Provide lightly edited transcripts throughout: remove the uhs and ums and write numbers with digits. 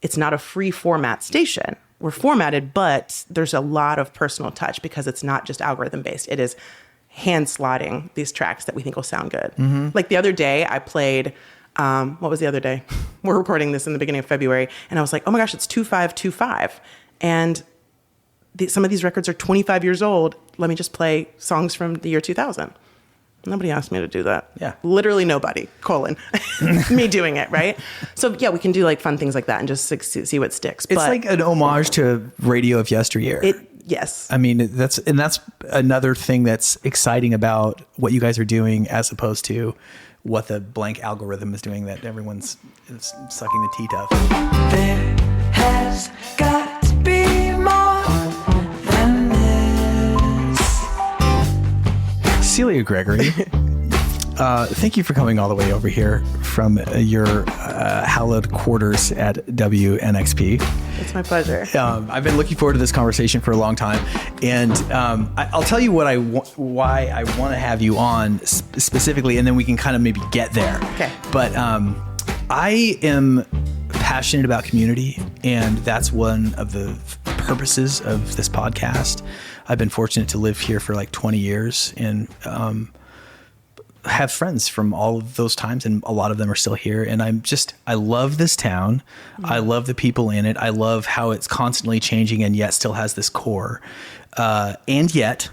it's not a free format station. We're formatted, but there's a lot of personal touch because it's not just algorithm based. It is hand slotting these tracks that we think will sound good. Like the other day I played, what was the other day? We're recording this in the beginning of February. And I was like, oh my gosh, it's 2525. And some of these records are 25 years old. Let me just play songs from the year 2000. Nobody asked me to do that. Yeah. Literally nobody, me doing it, right? So yeah, we can do like fun things like that and just see what sticks. It's like an homage to radio of yesteryear. Yes. I mean, that's another thing that's exciting about what you guys are doing as opposed to what the blank algorithm is doing that everyone's sucking the teat of. There has got to be more than this. Celia Gregory, thank you for coming all the way over here from your hallowed quarters at WNXP. It's my pleasure. I've been looking forward to this conversation for a long time, and I'll tell you why I want to have you on specifically, and then we can kind of maybe get there. Okay. But I am passionate about community, and that's one of the purposes of this podcast. I've been fortunate to live here for like 20 years and have friends from all of those times, and a lot of them are still here. And I love this town. I love the people in it. I love how it's constantly changing and yet still has this core. And yet,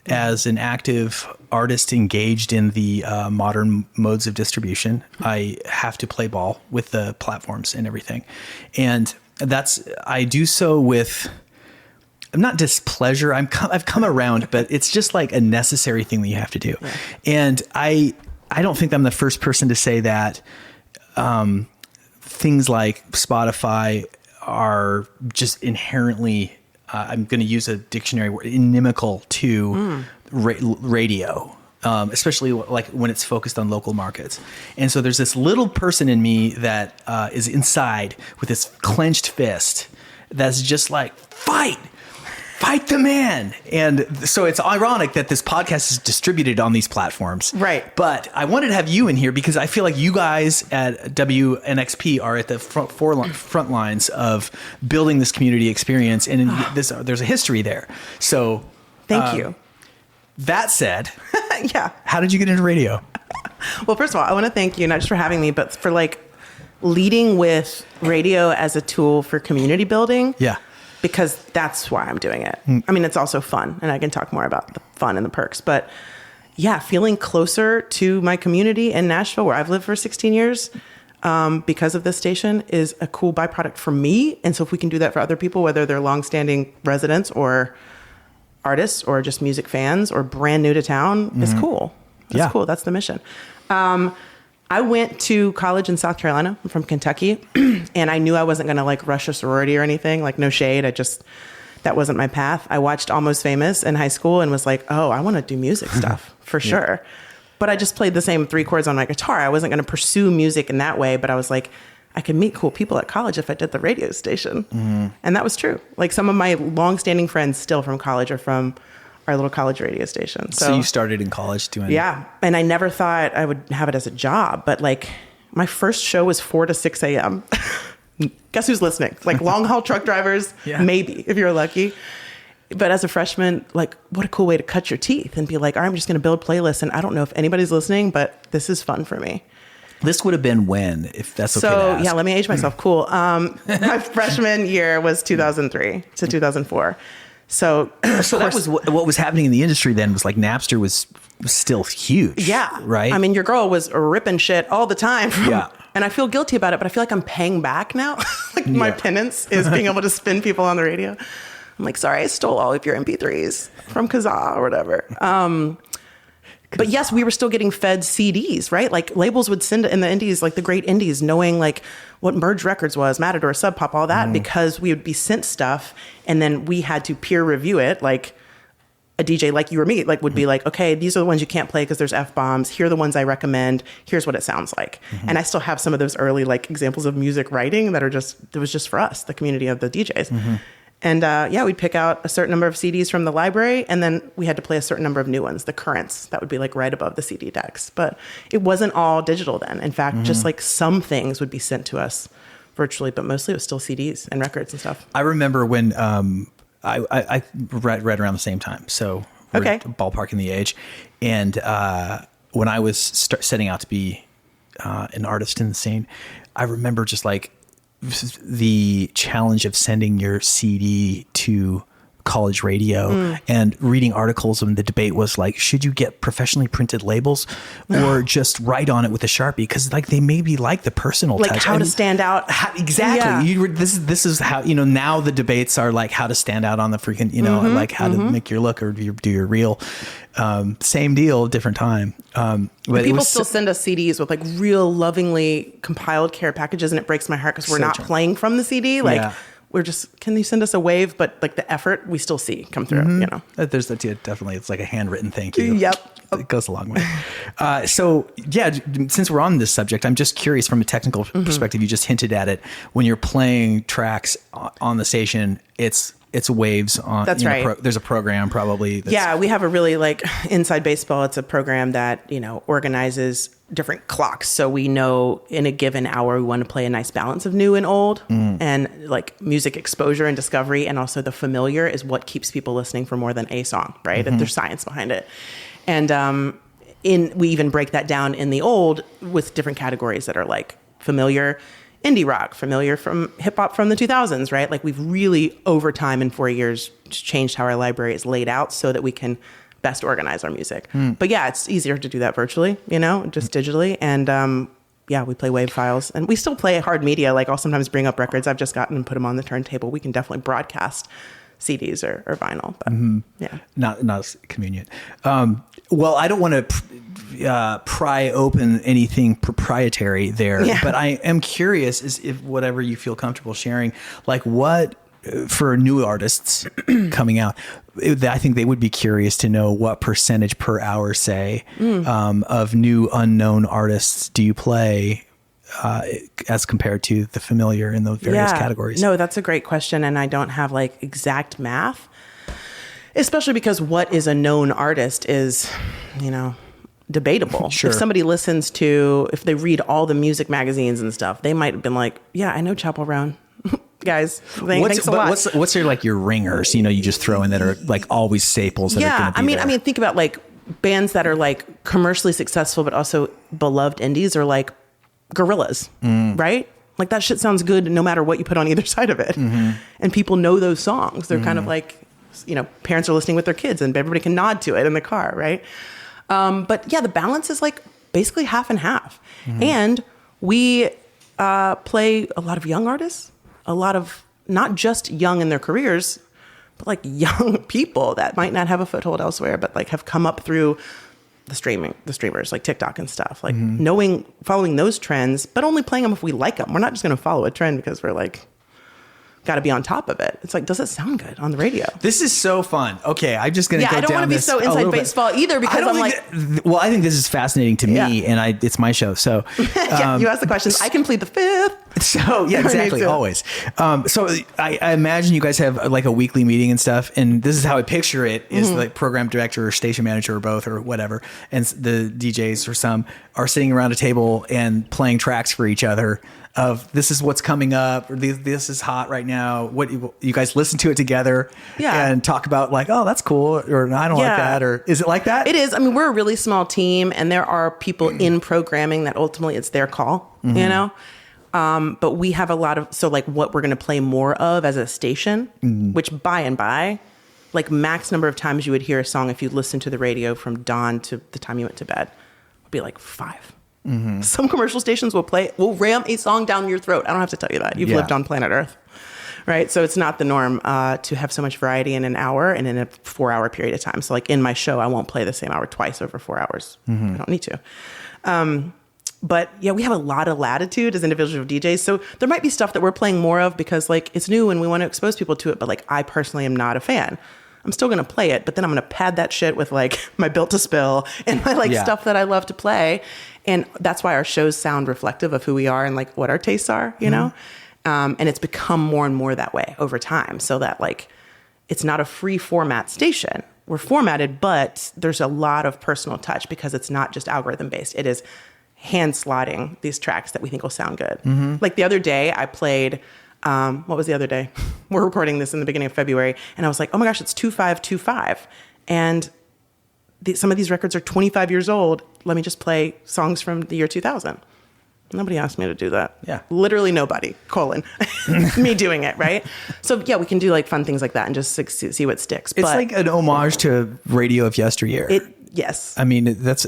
as an active artist engaged in the modern modes of distribution, I have to play ball with the platforms and everything. And I do so with not displeasure. I've come around, but it's just like a necessary thing that you have to do. Yeah. And I don't think I'm the first person to say that things like Spotify are just inherently, I'm going to use a dictionary word, inimical to radio. Especially like when it's focused on local markets. And so there's this little person in me that is inside with this clenched fist that's just like, fight the man. And so it's ironic that this podcast is distributed on these platforms. Right. But I wanted to have you in here because I feel like you guys at WNXP are at the front lines of building this community experience. And there's a history there. So thank you. That said, yeah. How did you get into radio? Well, first of all, I want to thank you, not just for having me, but for like leading with radio as a tool for community building. Yeah. Because that's why I'm doing it. I mean, it's also fun, and I can talk more about the fun and the perks, but yeah, feeling closer to my community in Nashville, where I've lived for 16 years, because of this station is a cool byproduct for me. And so if we can do that for other people, whether they're longstanding residents or artists or just music fans or brand new to town, it's cool. That's cool. That's the mission. I went to college in South Carolina. I'm from Kentucky, and I knew I wasn't going to like rush a sorority or anything, like no shade. That wasn't my path. I watched Almost Famous in high school and was like, oh, I want to do music stuff for sure. But I just played the same 3 chords on my guitar. I wasn't going to pursue music in that way, but I was like, I could meet cool people at college if I did the radio station. And that was true. Like some of my longstanding friends still from college are from our little college radio station. So you started in college doing... Yeah. And I never thought I would have it as a job, but like my first show was 4 to 6 a.m. Guess who's listening? Like long haul truck drivers, maybe if you're lucky. But as a freshman, like what a cool way to cut your teeth and be like, all right, I'm just going to build playlists. And I don't know if anybody's listening, but this is fun for me. This would have been when, if that's okay to ask. Yeah, let me age myself. Cool. My freshman year was 2003 to 2004. So that was what was happening in the industry then, was like Napster was still huge. Yeah. Right? I mean, your girl was ripping shit all the time. And I feel guilty about it, but I feel like I'm paying back now. My penance is being able to spin people on the radio. I'm like, sorry, I stole all of your MP3s from Kazaa or whatever. But yes, we were still getting fed CDs, right? Like labels would send in the indies, like the great indies, knowing like what Merge Records was, Matador, Sub Pop, all that, because we would be sent stuff and then we had to peer review it. Like a DJ like you or me, like would be like, okay, these are the ones you can't play because there's F-bombs. Here are the ones I recommend. Here's what it sounds like. And I still have some of those early like examples of music writing that it was just for us, the community of the DJs. And we'd pick out a certain number of CDs from the library, and then we had to play a certain number of new ones, the currents, that would be like right above the CD decks. But it wasn't all digital then. In fact, just like some things would be sent to us virtually, but mostly it was still CDs and records and stuff. I remember when I read around the same time, so we're ballparking the age. And when I was setting out to be an artist in the scene, I remember just like the challenge of sending your CD to college radio and reading articles, and the debate was like, should you get professionally printed labels or just write on it with a Sharpie? Because like they maybe like the personal like touch. how to stand out. Exactly. Yeah. This is how, now the debates are like how to stand out on the freaking, like how to make your look or do your reel. Same deal, different time. But people still send us CDs with like real lovingly compiled care packages, and it breaks my heart because we're not playing from the CD. Like we're just, can you send us a wave? But like the effort we still see come through, There's that definitely. It's like a handwritten thank you. Yep. It goes a long way. So yeah, since we're on this subject, I'm just curious from a technical perspective, you just hinted at it. When you're playing tracks on the station, it's waves on. That's right. There's a program probably. We have a really like Inside Baseball. It's a program that, organizes different clocks. So we know in a given hour, we want to play a nice balance of new and old and like music exposure and discovery. And also the familiar is what keeps people listening for more than a song, right? There's science behind it. And we even break that down in the old with different categories that are like familiar, indie rock, familiar from hip hop from the 2000s, right? Like we've really over time in 4 years changed how our library is laid out so that we can best organize our music. But yeah, it's easier to do that virtually, just digitally. And we play wave files, and we still play hard media. Like I'll sometimes bring up records I've just gotten and put them on the turntable. We can definitely broadcast CDs or vinyl, but not as convenient. Well, I don't want to pry open anything proprietary there, but I am curious is if whatever you feel comfortable sharing, like what for new artists coming out, I think they would be curious to know what percentage per hour, say, of new unknown artists do you play as compared to the familiar in those various categories? No, that's a great question. And I don't have like exact math, especially because what is a known artist is, debatable. Sure. If somebody listens to, if they read all the music magazines and stuff, they might have been like, yeah, I know Chapel Roan. Guys, thanks a lot. What's your ringers, you just throw in that are like always staples that are going to be there? I mean, think about like bands that are like commercially successful, but also beloved indies are like Gorillaz, right? Like that shit sounds good no matter what you put on either side of it. And people know those songs. They're kind of like, parents are listening with their kids and everybody can nod to it in the car, right? But yeah, the balance is like basically half and half. And we play a lot of young artists, a lot of not just young in their careers, but like young people that might not have a foothold elsewhere, but like have come up through the streamers like TikTok and stuff, like following those trends, but only playing them if we like them. We're not just going to follow a trend because we're like, got to be on top of it. It's like, does it sound good on the radio? This is so fun. Okay, I'm just going to go down this. I don't want to be so inside baseball either because I'm like... I think this is fascinating to me, and it's my show, so... you asked the questions. I can plead the fifth. So, yeah, exactly, always. So I imagine you guys have like a weekly meeting and stuff, and this is how I picture it, is like program director or station manager or both or whatever, and the DJs or some are sitting around a table and playing tracks for each other of this is what's coming up, or this is hot right now. What you guys listen to it together and talk about like, oh, that's cool, or I don't like that, or is it like that? It is. I mean, we're a really small team, and there are people in programming that ultimately it's their call, but we have a lot of, so like what we're going to play more of as a station, which by and by, like max number of times you would hear a song if you listen to the radio from dawn to the time you went to bed would be like 5. Some commercial stations will ram a song down your throat. I don't have to tell you that. You've lived on planet Earth, right? So it's not the norm to have so much variety in an hour and in a 4-hour period of time. So like in my show, I won't play the same hour twice over 4 hours. I don't need to. But yeah, we have a lot of latitude as individual DJs. So there might be stuff that we're playing more of because like it's new and we want to expose people to it. But like I personally am not a fan. I'm still going to play it, but then I'm going to pad that shit with like my Built to Spill and my like stuff that I love to play. And that's why our shows sound reflective of who we are and like what our tastes are, you know? And it's become more and more that way over time. So that like, it's not a free format station. We're formatted, but there's a lot of personal touch because it's not just algorithm based. It is hand slotting these tracks that we think will sound good. Like the other day I played, what was the other day? We're recording this in the beginning of February. And I was like, oh my gosh, it's 2525. And some of these records are 25 years old. Let me just play songs from the year 2000. Nobody asked me to do that. Yeah. Literally nobody, me doing it, right? So yeah, we can do like fun things like that and just see what sticks. It's like an homage to radio of yesteryear. Yes. I mean, that's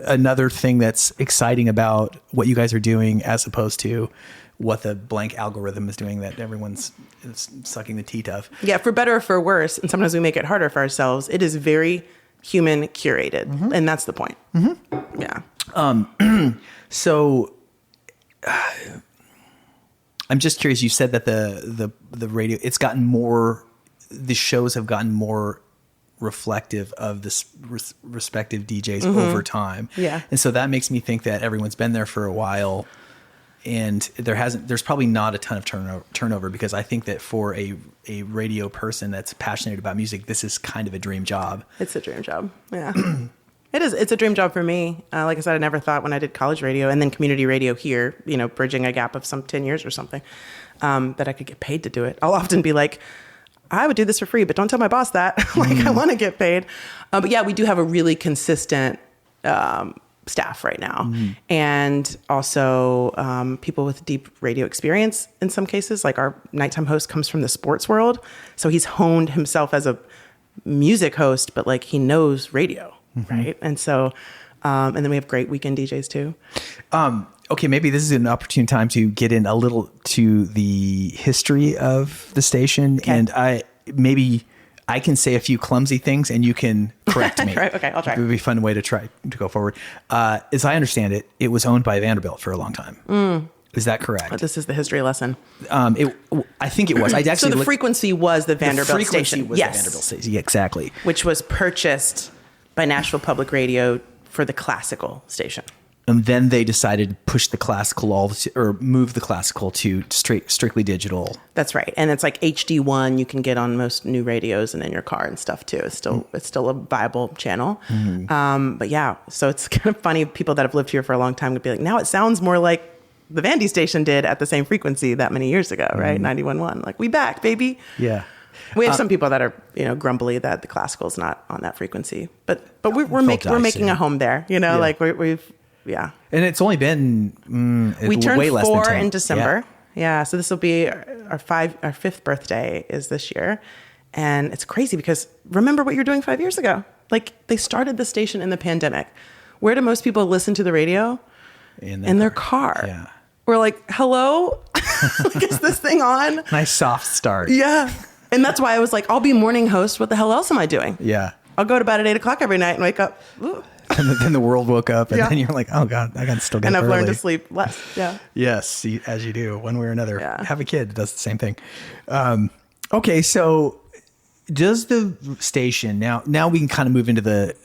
another thing that's exciting about what you guys are doing as opposed to what the blank algorithm is doing that everyone's sucking the teat of. Yeah, for better or for worse, and sometimes we make it harder for ourselves, it is very human curated. And that's the point. Yeah. So I'm just curious, you said that the radio, the shows have gotten more reflective of this respective DJs over time. Yeah. And so that makes me think that everyone's been there for a while and there's probably not a ton of turnover because I think that for a radio person that's passionate about music, this is kind of a dream job. It's a dream job. Yeah. It is. It's a dream job for me. Like I said, I never thought when I did college radio and then community radio here, bridging a gap of some 10 years or something, that I could get paid to do it. I'll often be like, I would do this for free, but don't tell my boss that. I want to get paid. But yeah, we do have a really consistent staff right now. And also people with deep radio experience in some cases. Like our nighttime host comes from the sports world. So he's honed himself as a music host, but like he knows radio, right? And so, and then we have great weekend DJs too. Okay, maybe this is an opportune time to get in a little to the history of the station. Okay. And I can say a few clumsy things and you can correct me. Right, okay, I'll try. It would be a fun way to try to go forward. As I understand it, it was owned by Vanderbilt for a long time. Is that correct? This is the history lesson. I think it was. I actually so the frequency was the Vanderbilt station. Was the Vanderbilt station. Yeah, exactly. Which was purchased by Nashville Public Radio for the classical station. And then they decided to push the classical or move the classical to strictly digital. That's right. And it's like HD1 you can get on most new radios and in your car and stuff too. It's still a viable channel. But yeah, so it's kind of funny. People that have lived here for a long time would be like, now it sounds more like the Vandy station did at the same frequency that many years ago, right? 91.1. Like, we back, baby. Yeah. We have some people that are, grumbly that the classical's not on that frequency, but we're making a home there, like we've. Yeah. And it's only been we turned way less 4 than 10. in December. Yeah. So this will be our 5th birthday is this year. And it's crazy because remember what you're doing 5 years ago. Like they started the station in the pandemic. Where do most people listen to the radio? In their car. Yeah. We're like, hello? Like, is this thing on? Nice soft start. Yeah. And that's why I was like, I'll be morning host. What the hell else am I doing? Yeah. I'll go to bed at 8 o'clock every night and wake up. Ooh. And then the world woke up and then you're like, oh God, I got to still get up And I've early. learned to sleep less. Yeah. Yes. As you do one way or another. Yeah. Have a kid that does the same thing. Okay. So does the station now we can kind of move into the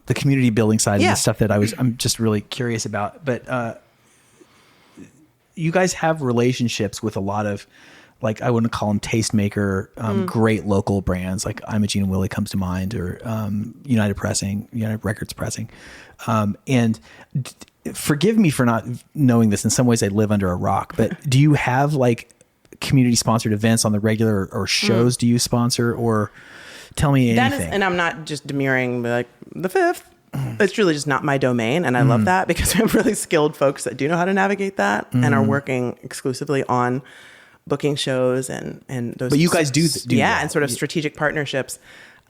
community building side and the stuff that I'm just really curious about, but you guys have relationships with a lot of, like, I wouldn't call them tastemaker, great local brands. Like I'm a Gene and Willie comes to mind, or United Records Pressing. And forgive me for not knowing this. In some ways I live under a rock, but do you have like community sponsored events on the regular or shows do you sponsor, or tell me anything? And I'm not just demurring like the 5th. It's really just not my domain. And I love that because we have really skilled folks that do know how to navigate that and are working exclusively on booking shows and those. But you guys do that. And sort of strategic partnerships.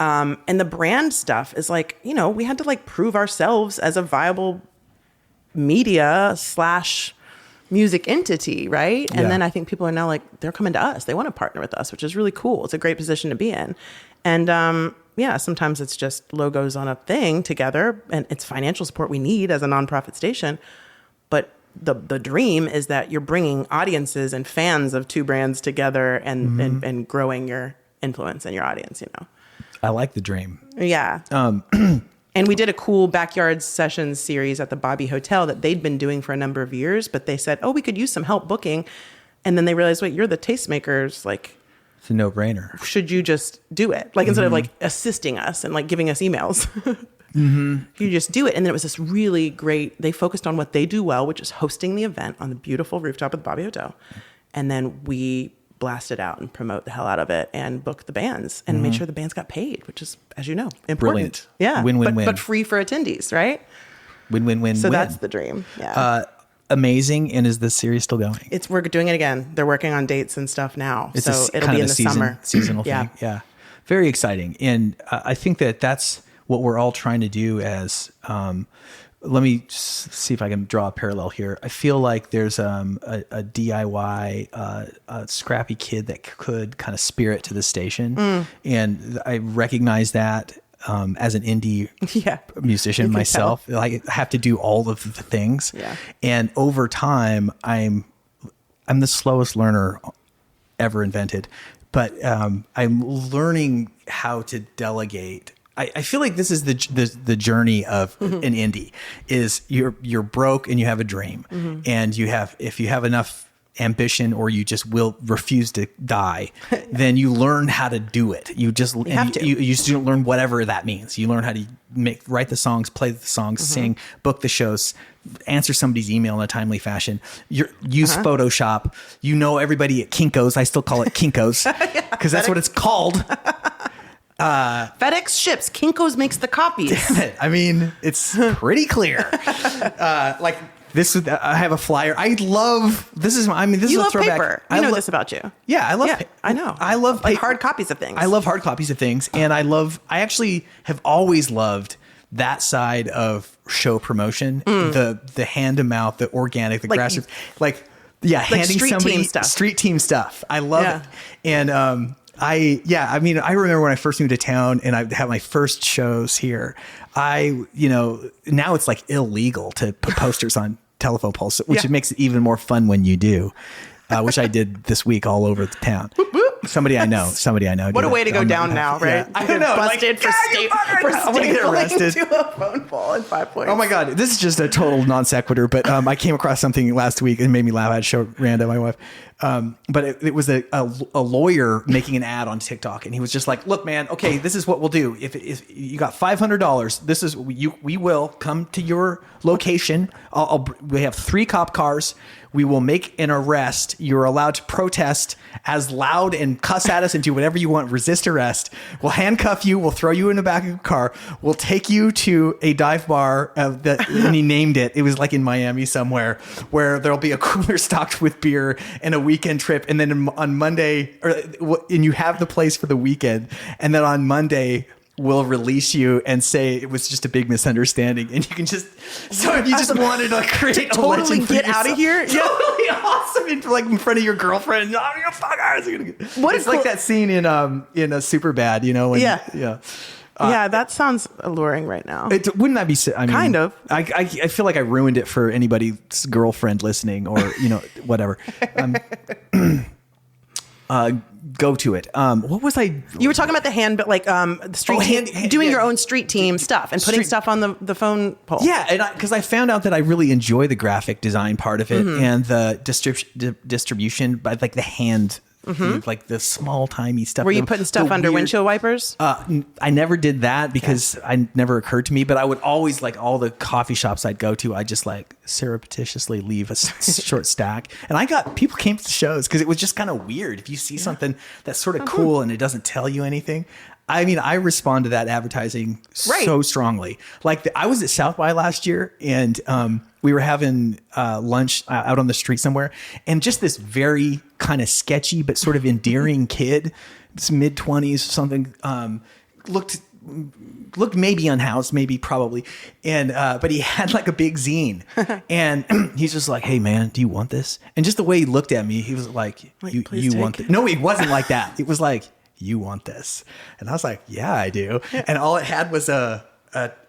And the brand stuff is like, we had to like prove ourselves as a viable media / music entity, right? And then I think people are now like, they're coming to us. They want to partner with us, which is really cool. It's a great position to be in. And sometimes it's just logos on a thing together, and it's financial support we need as a nonprofit station. But the dream is that you're bringing audiences and fans of two brands together and growing your influence and your audience, I like the dream. Yeah. And we did a cool backyard sessions series at the Bobby Hotel that they'd been doing for a number of years, but they said, we could use some help booking. And then they realized, wait, you're the tastemakers. Like, it's a no-brainer. Should you just do it? Like, instead of like assisting us and like giving us emails. You just do it. And then it was this really great, they focused on what they do well, which is hosting the event on the beautiful rooftop of the Bobby Hotel. And then we blast it out and promote the hell out of it and book the bands and made sure the bands got paid, which is, as you know, important. Brilliant. Yeah. Win-win-win. But free for attendees, right? Win-win-win. So that's the dream. Yeah. Amazing. And is this series still going? We're doing it again. They're working on dates and stuff now. It's so it'll be in the summer. Seasonal Yeah. thing. Yeah. Very exciting. And I think that's what we're all trying to do as, let me see if I can draw a parallel here. I feel like there's a DIY, scrappy kid that could kind of spirit to the station. And I recognize that as an indie musician myself. Like, I have to do all of the things. Yeah. And over time, I'm the slowest learner ever invented. But I'm learning how to delegate. I feel like this is the journey of an indie. Is you're broke and you have a dream, and if you have enough ambition or you just will refuse to die, then you learn how to do it. You just you learn whatever that means. You learn how to write the songs, play the songs, sing, book the shows, answer somebody's email in a timely fashion. Use Photoshop. You know everybody at Kinko's. I still call it Kinko's because that's what it's called. FedEx ships. Kinko's makes the copies. Damn it. I mean, it's pretty clear. Like this, I have a flyer. I love this. This You is a love throwback. paper. I know this about you. Yeah, I love. I know. I love like paper. hard copies of things. I love hard copies of things, and I actually have always loved that side of show promotion. The hand to mouth, the organic, the grassroots, handing street somebody team stuff. Street team stuff. I love it, and I remember when I first moved to town and I had my first shows here, now it's like illegal to put posters on telephone poles, which makes it even more fun when you do, which I did this week all over the town. Somebody I know. What a way to go down now, right? Yeah. I don't know. Busted for stapling to a phone pole in 5 points. Oh my God. This is just a total non sequitur, but I came across something last week and made me laugh. I had to show Randa, my wife. But it was a lawyer making an ad on TikTok, and he was just like, "Look, man, okay, this is what we'll do. If you got $500, this is we will come to your location. We have 3 cop cars. We will make an arrest. You're allowed to protest as loud and cuss at us and do whatever you want. Resist arrest. We'll handcuff you. We'll throw you in the back of a car. We'll take you to a dive bar and he named it. It was like in Miami somewhere, where there'll be a cooler stocked with beer and a weekend trip. And then on Monday, and you have the place for the weekend. And then on Monday, we'll release you and say it was just a big misunderstanding, and you can just. So if you just wanted to create a legend for get out of here, totally awesome, in front of your girlfriend. Oh, you fuckers! What it's is like that scene in a Superbad, when, yeah, that sounds alluring right now. Wouldn't that be? I mean, kind of. I feel like I ruined it for anybody's girlfriend listening, or whatever. Go to it. What was I? You were talking about the hand, but the street doing your own street team stuff and putting stuff on the phone pole. Yeah, and because I found out that I really enjoy the graphic design part of it and the distribution, but like the hand. Like the small timey stuff. Were you putting stuff under windshield wipers? I never did that because I never occurred to me, but I would always, like all the coffee shops I'd go to, I just like surreptitiously leave a short stack. And people came to shows because it was just kind of weird. If you see something that's sort of cool and it doesn't tell you anything. I mean, I respond to that advertising so strongly. Like I was at South by last year, and we were having lunch out on the street somewhere, and just this very kind of sketchy but sort of endearing kid, this mid-20s or something, looked maybe unhoused, maybe probably, and but he had like a big zine, and he's just like, "Hey man, do you want this?" And just the way he looked at me, he was like, "You want this?" No, it wasn't like that. It was like, "You want this?" And I was like, "Yeah, I do." And all it had was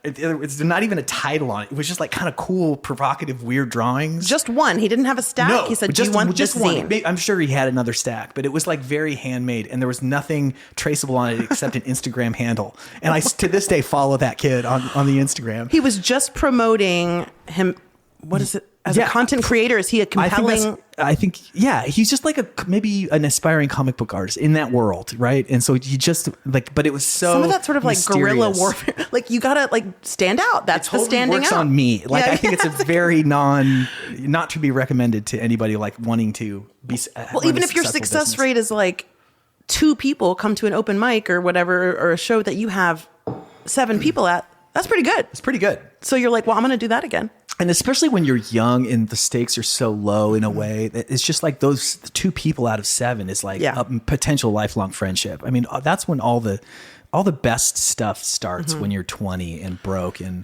it's not even a title on it. It was just like kind of cool, provocative, weird drawings. Just one. He didn't have a stack. No, he said, "Do you want just this one?" zine?" I'm sure he had another stack, but it was like very handmade, and there was nothing traceable on it except an Instagram handle. And I to this day follow that kid on the Instagram. He was just promoting him. What is it? As a content creator, is he a compelling I think, he's just like maybe an aspiring comic book artist in that world, right? And so he just like, but it was so some of that sort of like mysterious. guerrilla warfare. Like you gotta like stand out. That's totally the standing works out. on me. Like I think it's a very not to be recommended to anybody like wanting to be. Well, even if your success rate is like 2 people come to an open mic or whatever, or a show that you have 7 people at, that's pretty good. It's pretty good. So you're like, well, I'm going to do that again. And especially when you're young and the stakes are so low in a way, that it's just like those 2 people out of 7 is like a potential lifelong friendship. I mean, that's when all the best stuff starts, when you're 20 and broke and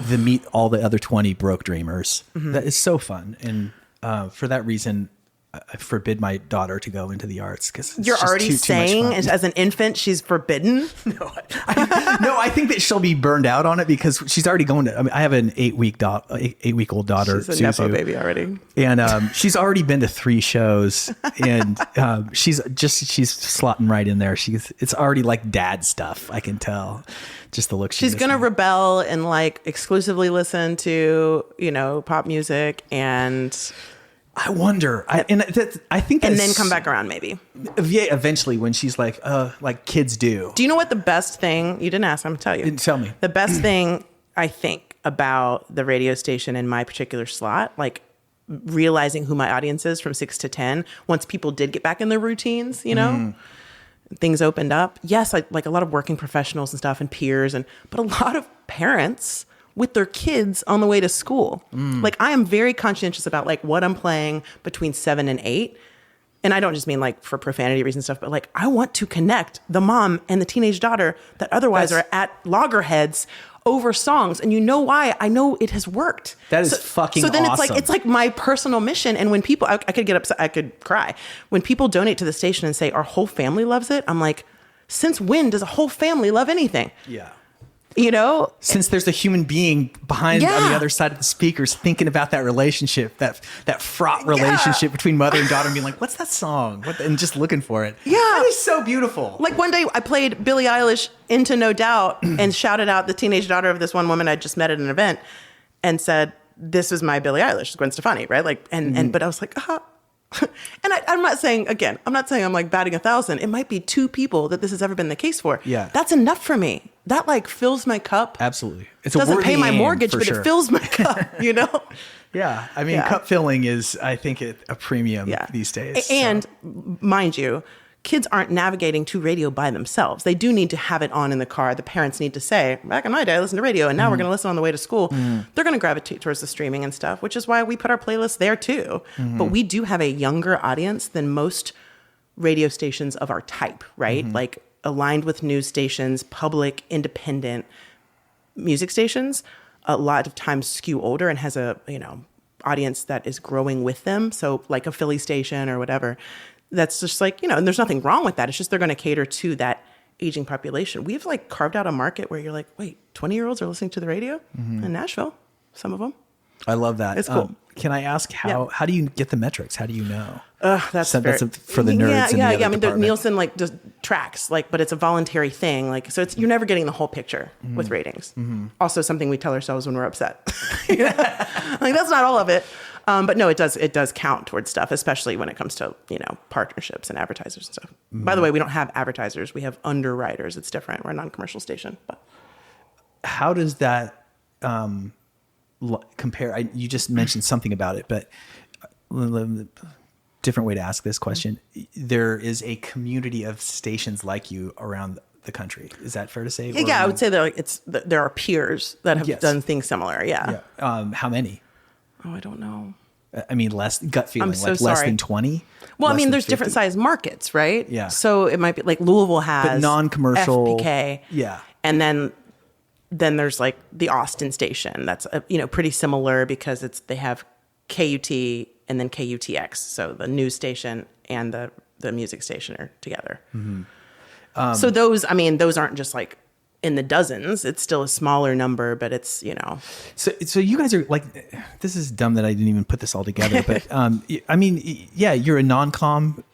meet all the other 20 broke dreamers. That is so fun. And for that reason, I forbid my daughter to go into the arts because you're already saying as an infant she's forbidden. No, I think that she'll be burned out on it because she's already going to. I mean, I have an 8-week-old daughter. She's a nepo baby already, and she's already been to 3 shows, and she's slotting right in there. It's already like dad stuff. I can tell. Just the look she's gonna rebel and like exclusively listen to pop music and. I wonder. I think, and then come back around maybe. Yeah, eventually when she's like kids do. Do you know what the best thing? You didn't ask. I'm gonna tell you. Tell me. The best thing I think about the radio station in my particular slot, like realizing who my audience is from 6 to 10. Once people did get back in their routines, things opened up. Yes, like a lot of working professionals and stuff, and peers, but a lot of parents with their kids on the way to school. Like I am very conscientious about like what I'm playing between 7 and 8. And I don't just mean like for profanity reasons stuff, but like I want to connect the mom and the teenage daughter that otherwise are at loggerheads over songs. And you know why? I know it has worked. That is fucking awesome. So then it's like my personal mission. And when people, I could get upset, I could cry. When people donate to the station and say our whole family loves it, I'm like, since when does a whole family love anything? Yeah. Since there's a human being behind on the other side of the speakers thinking about that relationship, that fraught relationship between mother and daughter, and being like, what's that song? And just looking for it. Yeah. That is so beautiful. Like one day I played Billie Eilish Into No Doubt and shouted out the teenage daughter of this one woman I just met at an event and said, this is my Billie Eilish, Gwen Stefani, right? Like, but I was like, and I'm not saying I'm like batting 1,000. It might be 2 people that this has ever been the case for. Yeah. That's enough for me. That like fills my cup. Absolutely. It doesn't pay my mortgage, but it fills my cup, Yeah. I mean, cup filling is, I think, a premium these days. And mind you, kids aren't navigating to radio by themselves. They do need to have it on in the car. The parents need to say, back in my day, I listened to radio, and now we're going to listen on the way to school. They're going to gravitate towards the streaming and stuff, which is why we put our playlists there too. But we do have a younger audience than most radio stations of our type, right? Like aligned with news stations, public, independent music stations, a lot of times skew older and has a, audience that is growing with them. So like a Philly station or whatever. That's just like, and there's nothing wrong with that. It's just they're going to cater to that aging population. We've like carved out a market where you're like, wait, 20-year-olds are listening to the radio in Nashville, some of them. I love that. It's cool. Can I ask how do you get the metrics? How do you know? That's for the nerds. I mean, Nielsen like does tracks, like, but it's a voluntary thing. Like, so you're never getting the whole picture with ratings. Also something we tell ourselves when we're upset. Like that's not all of it. But no, it does count towards stuff, especially when it comes to, partnerships and advertisers and stuff. By the way, we don't have advertisers. We have underwriters. It's different. We're a non-commercial station. But how does that compare? You just mentioned something about it, but different way to ask this question. There is a community of stations like you around the country. Is that fair to say? Yeah, I would say that there are peers that have done things similar. Yeah. How many? Oh, I don't know. I mean, less gut feeling, I'm so like sorry. less than 20? Well, I mean, there's different size markets, right? Yeah. So it might be like Louisville has but non-commercial FPK. Yeah. And then there's like the Austin station. That's pretty similar because they have KUT and then KUTX. So the news station and the music station are together. So those aren't just like in the dozens. It's still a smaller number, but it's, So you guys are like, this is dumb that I didn't even put this all together, but I mean, yeah, you're a non-com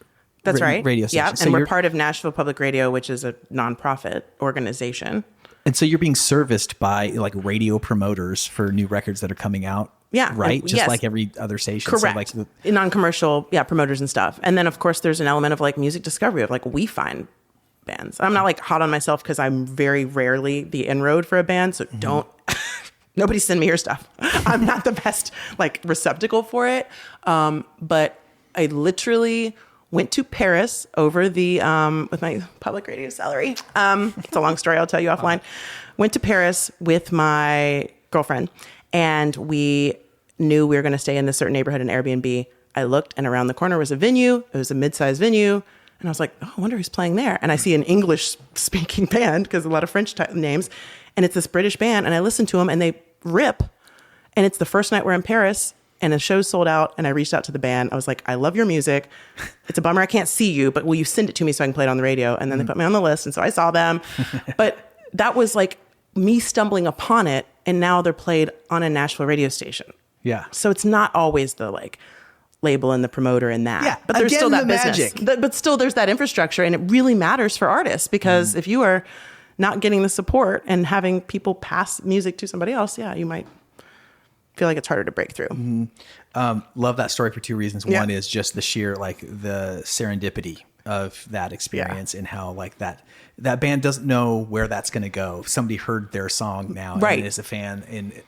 That's right. radio station. Yeah, so and we're part of Nashville Public Radio, which is a nonprofit organization. And so you're being serviced by like radio promoters for new records that are coming out. Yeah. Right. And, Just like every other station. Correct. So like non-commercial, promoters and stuff. And then of course there's an element of like music discovery of like, we find bands. I'm not like hot on myself because I'm very rarely the inroad for a band. So don't, nobody send me your stuff. I'm not the best like receptacle for it. But I literally went to Paris over the, with my public radio salary. It's a long story. I'll tell you offline. Went to Paris with my girlfriend and we knew we were going to stay in this certain neighborhood in Airbnb. I looked and around the corner was a venue. It was a mid-sized venue. And I was like, oh, I wonder who's playing there. And I see an English speaking band because a lot of French names. And it's this British band. And I listened to them and they rip. And it's the first night we're in Paris and the show's sold out. And I reached out to the band. I was like, I love your music. It's a bummer I can't see you, but will you send it to me so I can play it on the radio? And then they put me on the list. And so I saw them. But that was like me stumbling upon it. And now they're played on a Nashville radio station. Yeah. So it's not always the like label and the promoter and that. Yeah. But there's Again, still that the business. magic. But still there's that infrastructure and it really matters for artists because if you are not getting the support and having people pass music to somebody else, you might feel like it's harder to break through. Love that story for two reasons. Yeah. One is just the sheer like the serendipity of that experience and how like that band doesn't know where that's going to go. Somebody heard their song now and is a fan and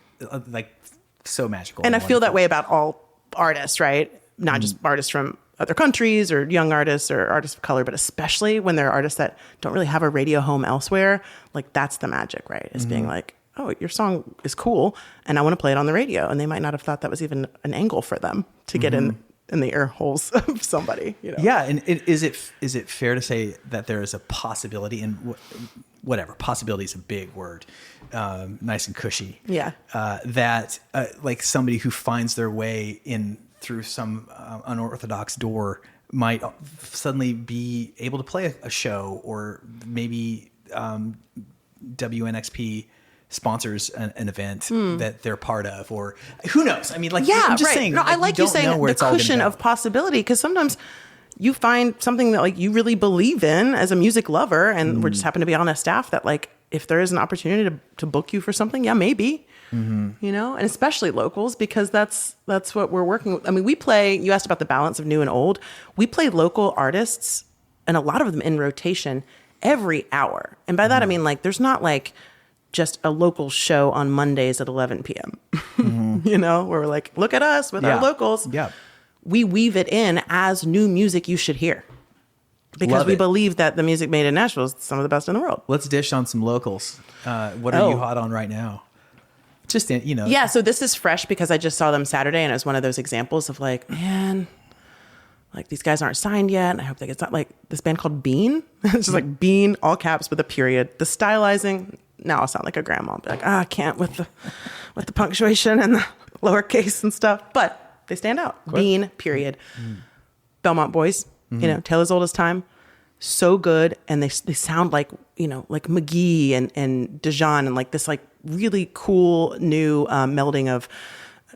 like so magical. And I feel that way about all artists, right? Not just artists from other countries or young artists or artists of color, but especially when there are artists that don't really have a radio home elsewhere. Like that's the magic, right? Is being like, oh, your song is cool and I want to play it on the radio. And they might not have thought that was even an angle for them to get in the ear holes of somebody, you know? Yeah. And is it fair to say that there is a possibility and whatever, possibility is a big word, nice and cushy. Yeah. That like somebody who finds their way in through some unorthodox door might suddenly be able to play a show or maybe WNXP sponsors an event that they're part of, or who knows? I mean, like, I'm just saying. No, I like you saying the cushion of possibility because sometimes you find something that like you really believe in as a music lover, and we just happen to be on a staff that like if there is an opportunity to book you for something, maybe. You know, and especially locals because that's what we're working with. I mean, we play. You asked about the balance of new and old. We play local artists, and a lot of them in rotation every hour. And by that I mean like there's not like just a local show on Mondays at 11 p.m. You know, where we're like, look at us with our locals. Yeah. We weave it in as new music you should hear. Because we believe that the music made in Nashville is some of the best in the world. Let's dish on some locals. What are you hot on right now? Just, you know. Yeah, so this is fresh because I just saw them Saturday and it was one of those examples of like, man, like these guys aren't signed yet. And I hope it's not like this band called Bean. It's just like Bean, all caps with a period. The stylizing, now I'll sound like a grandma. I'll be like, I can't with the punctuation and the lowercase and stuff. But they stand out. Cool. Bean, period. Belmont Boys, you know, Tale as Old as Time. So good. And they sound like, you know, like McGee and Dijon and like this like really cool new melding of,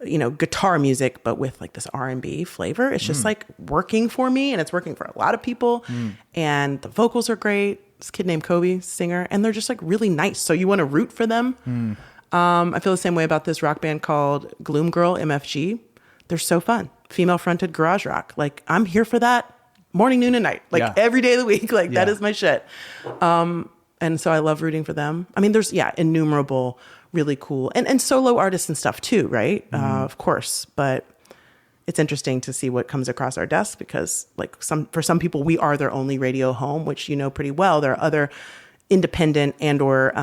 you know, guitar music, but with like this R&B flavor. It's just like working for me and it's working for a lot of people. And the vocals are great. This kid named Korby, singer, and they're just like really nice. So you want to root for them. I feel the same way about this rock band called Gloom Girl, MFG. They're so fun. Female fronted garage rock. Like I'm here for that morning, noon, and night. Like every day of the week. Like that is my shit. And so I love rooting for them. I mean, there's innumerable really cool and solo artists and stuff too, right? Of course, but it's interesting to see what comes across our desk because like for some people, we are their only radio home, which you know pretty well. There are other independent and or,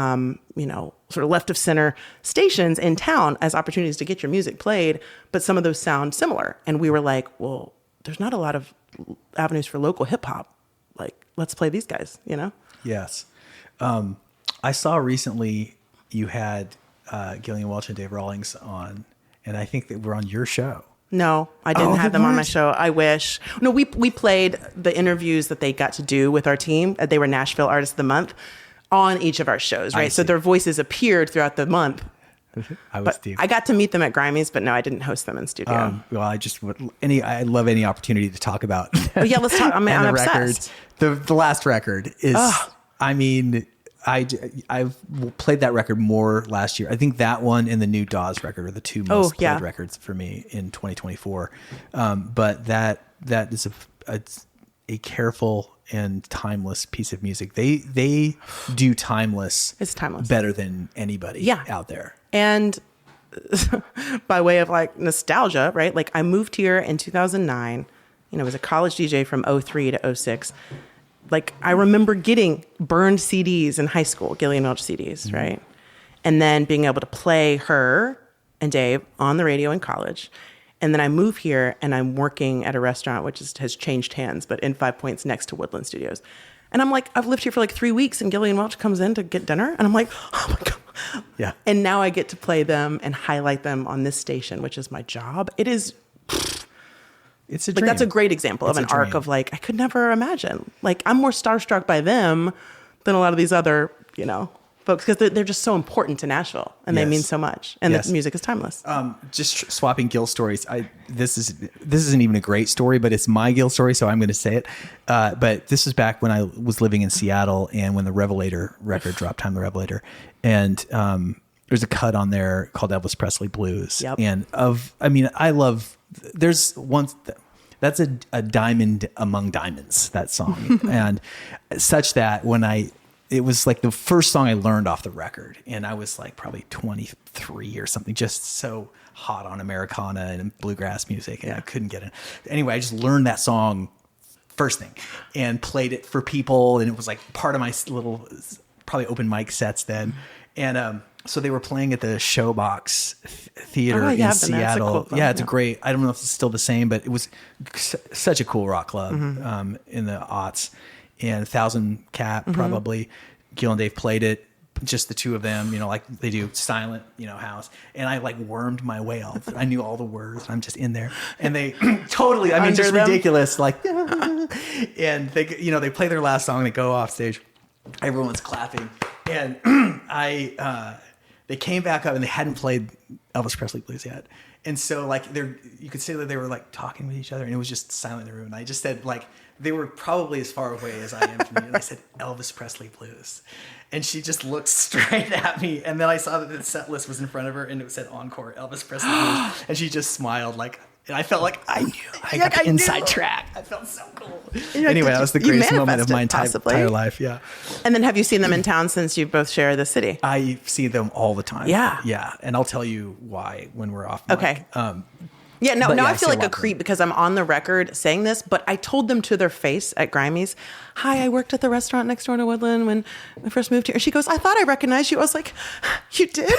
you know, sort of left of center stations in town as opportunities to get your music played, but some of those sound similar. And we were like, well, there's not a lot of avenues for local hip hop. Like, let's play these guys, you know? Yes. I saw recently you had Gillian Welch and Dave Rawlings on, and I think they were on your show. No, I didn't have them on my show. I wish. No, we played the interviews that they got to do with our team. They were Nashville Artist of the Month on each of our shows, right? So their voices appeared throughout the month. I got to meet them at Grimey's, but no, I didn't host them in studio. Well, I love any opportunity to talk about. Yeah, let's talk. I'm obsessed. The last record is, I mean, I've played that record more last year. I think that one and the new Dawes record are the two most played records for me in 2024. But that is a careful and timeless piece of music. They do timeless. It's timeless better than anybody out there. And by way of like nostalgia, right? Like I moved here in 2009. I was a college DJ from 03 to 06. Like I remember getting burned CDs in high school, Gillian Welch CDs, right? And then being able to play her and Dave on the radio in college. And then I move here and I'm working at a restaurant, which has changed hands, but in 5 Points next to Woodland Studios. And I'm like, I've lived here for like 3 weeks and Gillian Welch comes in to get dinner. And I'm like, oh my God. Yeah. And now I get to play them and highlight them on this station, which is my job. It is... It's a dream. Like that's a great example of an arc of like, I could never imagine. Like I'm more starstruck by them than a lot of these other, folks, because they're just so important to Nashville and they mean so much. And the music is timeless. Just swapping Gil stories. This isn't even a great story, but it's my Gil story, so I'm going to say it. But this is back when I was living in Seattle and when the Revelator record dropped, Time the Revelator. And there's a cut on there called Elvis Presley Blues. Yep. And I love... There's one that's a diamond among diamonds, that song. And such that it was like the first song I learned off the record. And I was like probably 23 or something, just so hot on Americana and bluegrass music. And I couldn't get it. Anyway, I just learned that song first thing and played it for people. And it was like part of my little, probably open mic sets then. And, so they were playing at the Showbox Theater in Seattle. Cool it's a great, I don't know if it's still the same, but it was such a cool rock club in the aughts. And 1,000 cap probably. Gil and Dave played it, just the two of them, like they do silent, house. And I like wormed my way off. I knew all the words. I'm just in there. And they totally, just ridiculous. Like, and they, they play their last song and they go off stage. Everyone's clapping. And they came back up and they hadn't played Elvis Presley Blues yet. And so like you could say that they were like talking with each other and it was just silent in the room. And I just said like, they were probably as far away as I am from you. And I said, Elvis Presley Blues. And she just looked straight at me. And then I saw that the set list was in front of her and it said Encore, Elvis Presley Blues. And she just smiled like, and I felt like I knew. I got the inside track. I felt so cool. Anyway, that was the greatest moment of my entire life. Yeah. And then have you seen them in town since you both share the city? I see them all the time. Yeah. Yeah. And I'll tell you why when we're off mic. Okay. I feel like a creep because I'm on the record saying this, but I told them to their face at Grimey's, hi, I worked at the restaurant next door to Woodland when I first moved here. And she goes, I thought I recognized you. I was like, you did?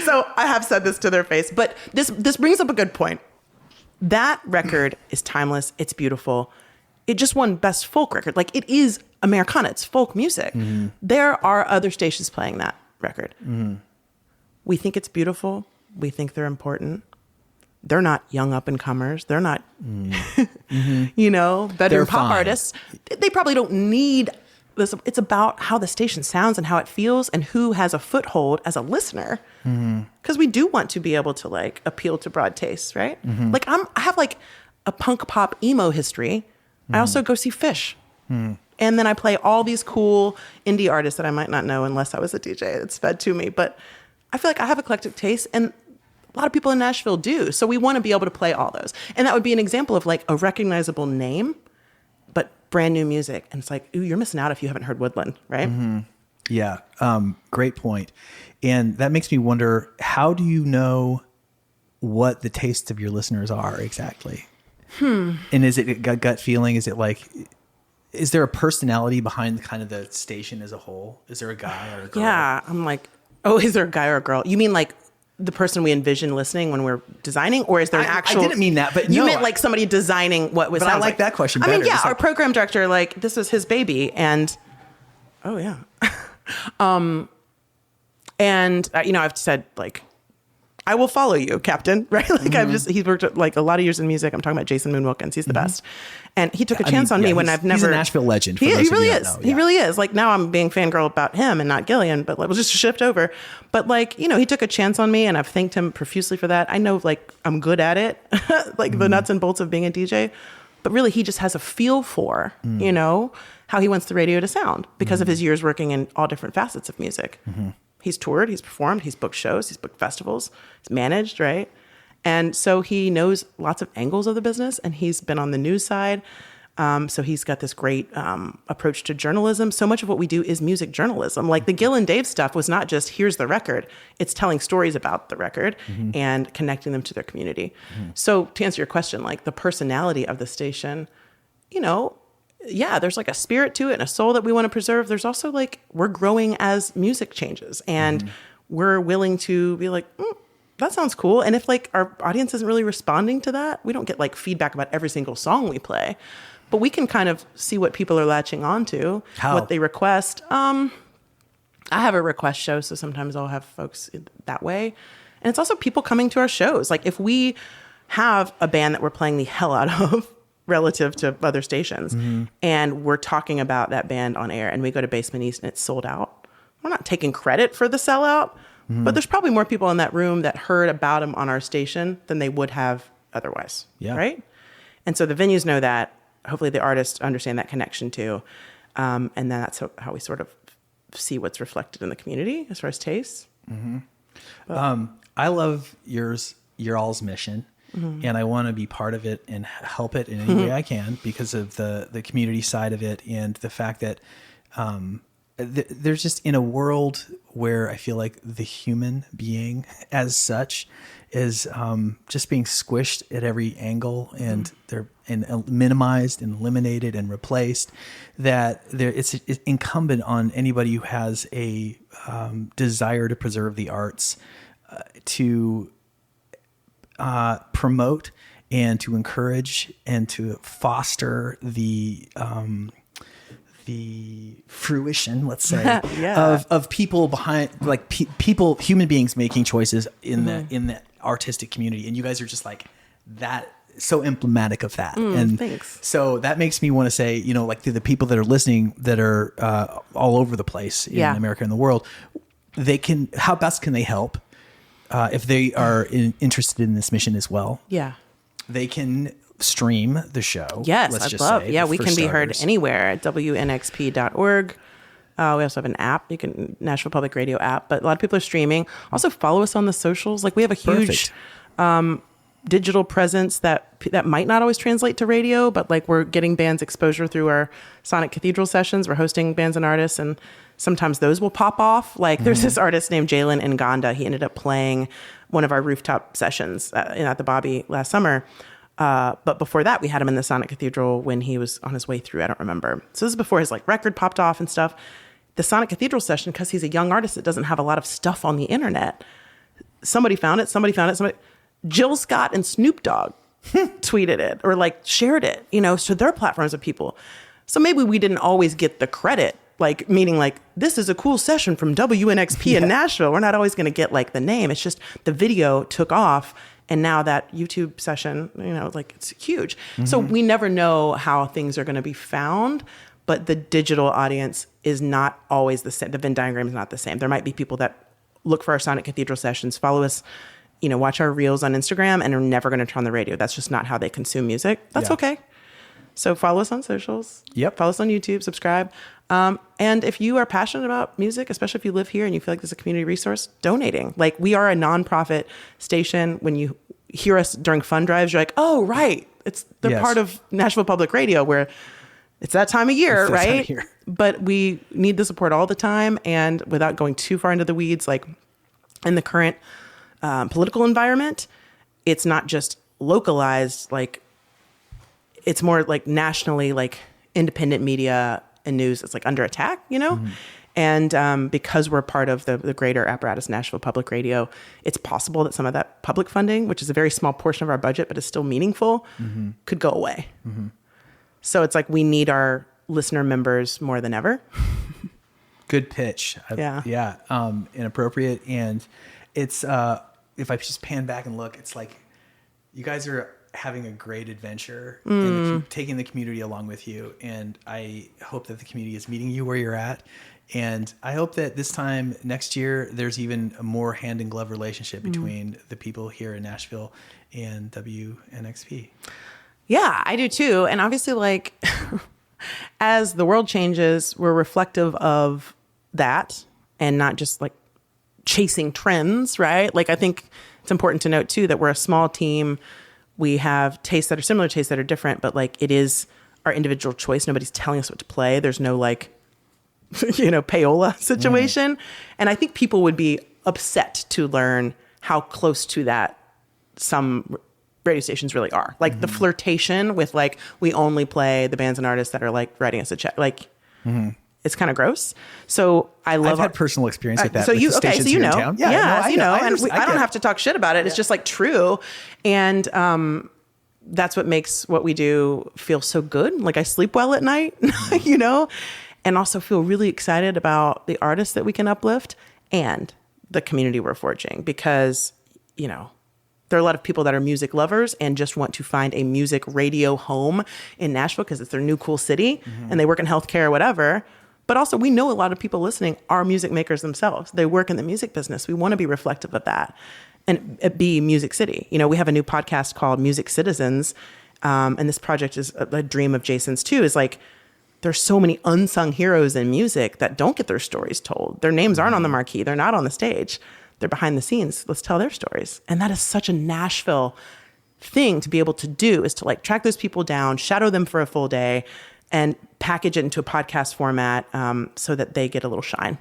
So I have said this to their face, but this brings up a good point. That record is timeless. It's beautiful. It just won Best Folk Record. Like it is Americana. It's folk music. Mm-hmm. There are other stations playing that record. Mm-hmm. We think it's beautiful. We think they're important. They're not young up and comers. They're not, bedroom pop artists. They probably don't need this. It's about how the station sounds and how it feels and who has a foothold as a listener. Because we do want to be able to like appeal to broad tastes, right? Mm-hmm. Like I have like a punk pop emo history. I also go see Fish. And then I play all these cool indie artists that I might not know unless I was a DJ. It's fed to me. But I feel like I have eclectic taste and a lot of people in Nashville do. So we want to be able to play all those. And that would be an example of like a recognizable name, but brand new music. And it's like, ooh, you're missing out if you haven't heard Woodland, right? Mm-hmm. Yeah. Great point. And that makes me wonder, how do you know what the tastes of your listeners are exactly? And is it a gut feeling? Is it like, is there a personality behind kind of the station as a whole? Is there a guy or a girl? Yeah. I'm like, oh, is there a guy or a girl? You mean like the person we envision listening when we're designing, or is there an actual? I didn't mean that, but you meant like somebody designing what was. But I like that question better. I mean, yeah, our program director, like this was his baby, and oh yeah, I've said like, I will follow you, Captain. Right? Like he's worked like a lot of years in music. I'm talking about Jason Moon Wilkins. He's the best. And he took a chance on me when I've never. He's a Nashville legend. He really is. Yeah. He really is. Like now I'm being fangirl about him and not Gillian, but like, we'll just shift over. But like, he took a chance on me and I've thanked him profusely for that. I know like I'm good at it, like the nuts and bolts of being a DJ. but really he just has a feel for, you know, how he wants the radio to sound because of his years working in all different facets of music. He's toured, he's performed, he's booked shows, he's booked festivals, he's managed, right? And so he knows lots of angles of the business, and he's been on the news side. So he's got this great approach to journalism. So much of what we do is music journalism. Like the Gil and Dave stuff was not just, here's the record. It's telling stories about the record and connecting them to their community. So to answer your question, like the personality of the station, you know, yeah, there's like a spirit to it and a soul that we want to preserve. There's also like, we're growing as music changes, and we're willing to be like, that sounds cool. And if like our audience isn't really responding to that, we don't get like feedback about every single song we play, but we can kind of see what people are latching onto, what they request. I have a request show, so sometimes I'll have folks that way. And it's also people coming to our shows. Like if we have a band that we're playing the hell out of relative to other stations, and we're talking about that band on air, and we go to Basement East and it's sold out, we're not taking credit for the sellout, but there's probably more people in that room that heard about them on our station than they would have otherwise, right? And so the venues know that. Hopefully the artists understand that connection too. And then that's how we sort of see what's reflected in the community as far as tastes. I love your all's mission. And I want to be part of it and help it in any way I can because of the community side of it, and the fact that there's just, in a world where I feel like the human being as such is just being squished at every angle, and they're minimized and eliminated and replaced, that it's incumbent on anybody who has a desire to preserve the arts to promote and to encourage and to foster the fruition, let's say, of people behind, like people, human beings making choices in the artistic community. And you guys are just like that, so emblematic of that. And thanks. So that makes me want to say, you know, like to the people that are listening that are all over the place in America and the world, how best can they help? If they are interested in this mission as well, they can stream the show. Yes, I'd love. Yeah, we can be heard anywhere at WNXP.org. We also have an app, Nashville Public Radio app, but a lot of people are streaming. Also follow us on the socials. Like we have a huge digital presence that might not always translate to radio, but like we're getting bands exposure through our Sonic Cathedral sessions. We're hosting bands and artists, and sometimes those will pop off. Like there's this artist named Jalen Nganda. He ended up playing one of our rooftop sessions at the Bobby last summer. But before that, we had him in the Sonic Cathedral when he was on his way through. I don't remember. So this is before his like record popped off and stuff. The Sonic Cathedral session, because he's a young artist that doesn't have a lot of stuff on the internet. Somebody found it. Jill Scott and Snoop Dogg tweeted it or like shared it, you know, so their platforms of people. So maybe we didn't always get the credit, like meaning like, this is a cool session from WNXP in Nashville. We're not always going to get like the name. It's just the video took off. And now that YouTube session, you know, like it's huge. So we never know how things are going to be found, but the digital audience is not always the same. The Venn diagram is not the same. There might be people that look for our Sonic Cathedral sessions, follow us, you know, watch our reels on Instagram, and are never going to turn on the radio. That's just not how they consume music. That's okay. So follow us on socials. Follow us on YouTube, subscribe. And if you are passionate about music, especially if you live here and you feel like there's a community resource, donating. Like we are a nonprofit station. When you hear us during fund drives, you're like, oh, right. They're part of Nashville Public Radio where it's that time of year, right? But we need the support all the time. And without going too far into the weeds, like in the current political environment, it's not just localized, like it's more like nationally, like independent media and news. It's like under attack, you know? And because we're part of the greater apparatus Nashville Public Radio, it's possible that some of that public funding, which is a very small portion of our budget, but is still meaningful, could go away. So it's like we need our listener members more than ever. Good pitch. Inappropriate. And it's, if I just pan back and look, it's like you guys are having a great adventure and taking the community along with you. And I hope that the community is meeting you where you're at. And I hope that this time next year, there's even a more hand in glove relationship between the people here in Nashville and WNXP. Yeah, I do too. And obviously, like, as the world changes, we're reflective of that and not just like chasing trends, right? Like, I think it's important to note too that we're a small team. We have tastes that are similar, tastes that are different, but like it is our individual choice. Nobody's telling us what to play. There's no like, payola situation. And I think people would be upset to learn how close to that some radio stations really are. Like the flirtation with like, we only play the bands and artists that are like writing us a check. Like it's kind of gross. So I've had personal experience with that. So with the stations here in know. town. Yeah, I know. And I don't have to talk shit about it. It's just like true. And that's what makes what we do feel so good. Like I sleep well at night, and also feel really excited about the artists that we can uplift and the community we're forging because, there are a lot of people that are music lovers and just want to find a music radio home in Nashville because it's their new cool city and they work in healthcare or whatever. But also we know a lot of people listening are music makers themselves. They work in the music business. We want to be reflective of that and be Music City. We have a new podcast called Music Citizens. And this project is a dream of Jason's too, is like, there's so many unsung heroes in music that don't get their stories told. Their names aren't on the marquee. They're not on the stage. They're behind the scenes. Let's tell their stories. And that is such a Nashville thing to be able to do, is to like track those people down, shadow them for a full day, and package it into a podcast format so that they get a little shine,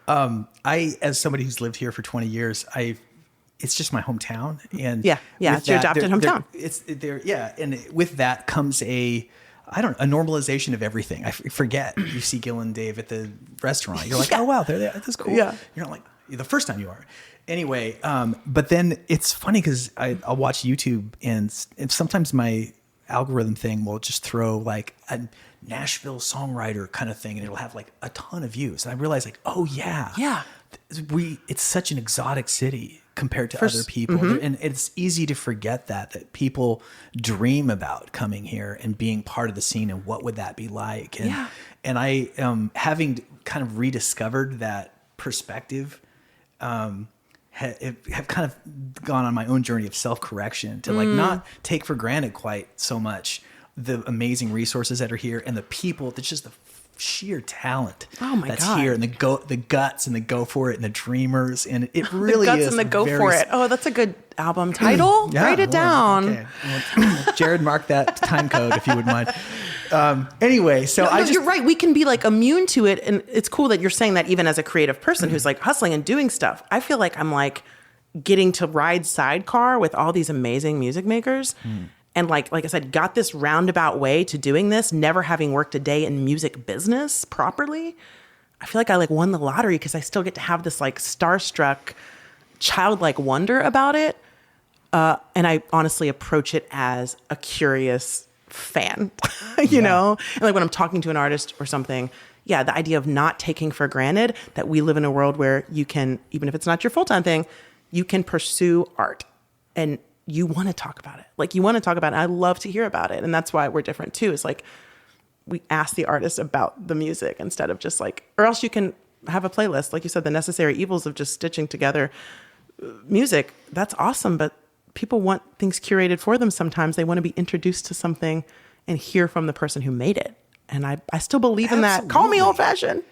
I, as somebody who's lived here for 20 years, it's just my hometown. And it's your adopted hometown. And with that comes a normalization of everything. I forget. You see Gil and Dave at the restaurant. You're like, oh, wow, they're there. That's cool. Yeah. You're not like, the first time you are. Anyway, but then it's funny because I'll watch YouTube and sometimes my algorithm thing will just throw like a Nashville songwriter kind of thing and it'll have like a ton of views. And I realize like, oh yeah. It's such an exotic city compared to other people. And it's easy to forget that people dream about coming here and being part of the scene and what would that be like. And I having kind of rediscovered that perspective, have kind of gone on my own journey of self-correction to like not take for granted quite so much the amazing resources that are here and the people, that's just the sheer talent that's here, and the guts and the go for it and the dreamers, and it really the guts is and the go for it. Oh, that's a good album title. Write it down. Okay. Well, Jared, mark that time code if you would mind. Anyway, so you're right. We can be like immune to it, and it's cool that you're saying that even as a creative person who's like hustling and doing stuff. I feel like I'm like getting to ride sidecar with all these amazing music makers. And like I said, got this roundabout way to doing this, never having worked a day in music business properly. I feel like I like won the lottery because I still get to have this like starstruck, childlike wonder about it. And I honestly approach it as a curious fan, know? And like when I'm talking to an artist or something, the idea of not taking for granted that we live in a world where you can, even if it's not your full-time thing, you can pursue art and you want to talk about it. Like you want to talk about it. I love to hear about it. And that's why we're different too. It's like we ask the artist about the music instead of just like, or else you can have a playlist. Like you said, the necessary evils of just stitching together music. That's awesome. But people want things curated for them. Sometimes they want to be introduced to something and hear from the person who made it. And I still believe in that. Call me old fashioned.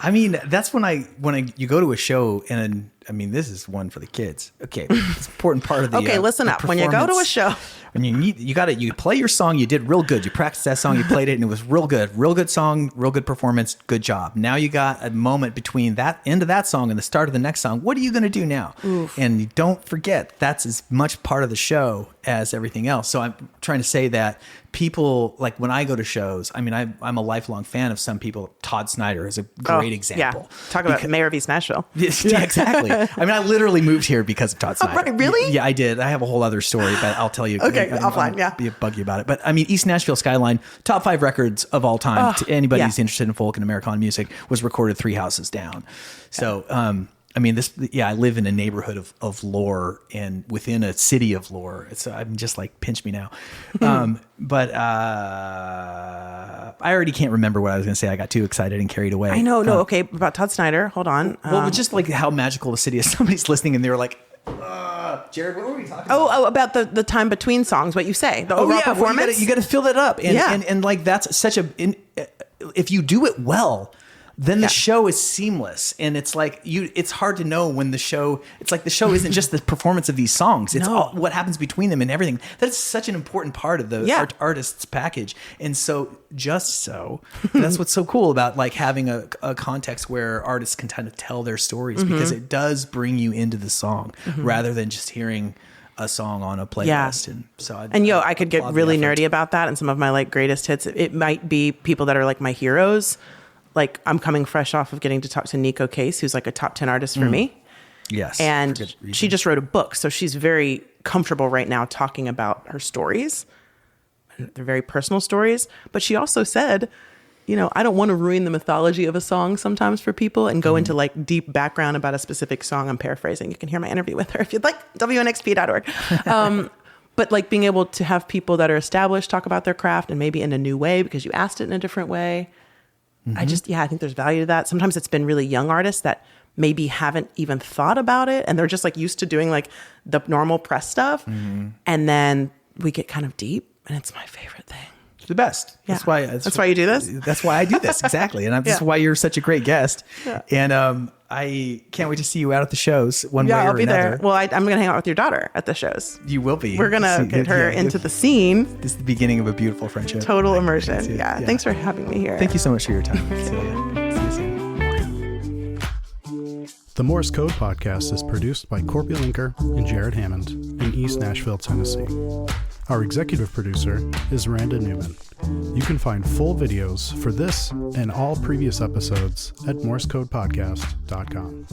I mean, that's when you go to a show, and I mean, this is one for the kids. Okay, it's an important part of the. Okay, listen up. When you go to a show, when you play your song, you did real good. You practiced that song, you played it, and it was real good song, real good performance, good job. Now you got a moment between that end of that song and the start of the next song. What are you going to do now? Oof. And you don't forget that's as much part of the show as everything else. So I'm trying to say that people, like when I go to shows, I mean, I'm a lifelong fan of some people. Todd Snyder is a great example. Yeah. Talk about Mayor of East Nashville. Yeah, exactly. I mean, I literally moved here because of Todd Snyder. Oh, right, really? Yeah, I did. I have a whole other story, but I'll tell you. Okay, offline, yeah. Be buggy about it. But I mean, East Nashville Skyline, top 5 records of all time. To anybody who's interested in folk and Americana music, was recorded 3 houses down. So, I mean, I live in a neighborhood of lore and within a city of lore. So I'm just like, pinch me now. But I already can't remember what I was going to say. I got too excited and carried away. I know. No, okay. About Todd Snyder. Hold on. Well, just like how magical the city is. Somebody's listening and they're like, Jared, what were we talking about? Oh, about the time between songs, what you say, the overall performance. Well, you got to fill that up. And like, that's such if you do it well, then the show is seamless. And it's like, it's hard to know when the show isn't just the performance of these songs. It's all what happens between them and everything. That's such an important part of the artist's package. And so that's what's so cool about like having a context where artists can kind of tell their stories, because it does bring you into the song rather than just hearing a song on a playlist. And so I could get really nerdy about that. And some of my like greatest hits, it might be people that are like my heroes. Like, I'm coming fresh off of getting to talk to Nico Case, who's like a top 10 artist for me. Yes. And she just wrote a book. So she's very comfortable right now talking about her stories. They're very personal stories. But she also said, I don't want to ruin the mythology of a song sometimes for people and go into like deep background about a specific song. I'm paraphrasing. You can hear my interview with her if you'd like, WNXP.org. But like being able to have people that are established talk about their craft and maybe in a new way because you asked it in a different way. I think there's value to that. Sometimes it's been really young artists that maybe haven't even thought about it. And they're just like used to doing like the normal press stuff. And then we get kind of deep, and it's my favorite thing. It's the best. Yeah. That's why you do this? That's why I do this. Exactly. And this is why you're such a great guest. Yeah. And I can't wait to see you out at the shows one way or another. Yeah, I'll be there. Well, I'm going to hang out with your daughter at the shows. You will be. We're going to get her into the scene. This is the beginning of a beautiful friendship. Total immersion. Yeah. Thanks for having me here. Thank you so much for your time, Celia. See you soon. The Morse Code Podcast is produced by Korby, Lenker, and Jared Hammond in East Nashville, Tennessee. Our executive producer is Randa Newman. You can find full videos for this and all previous episodes at morsecodepodcast.com.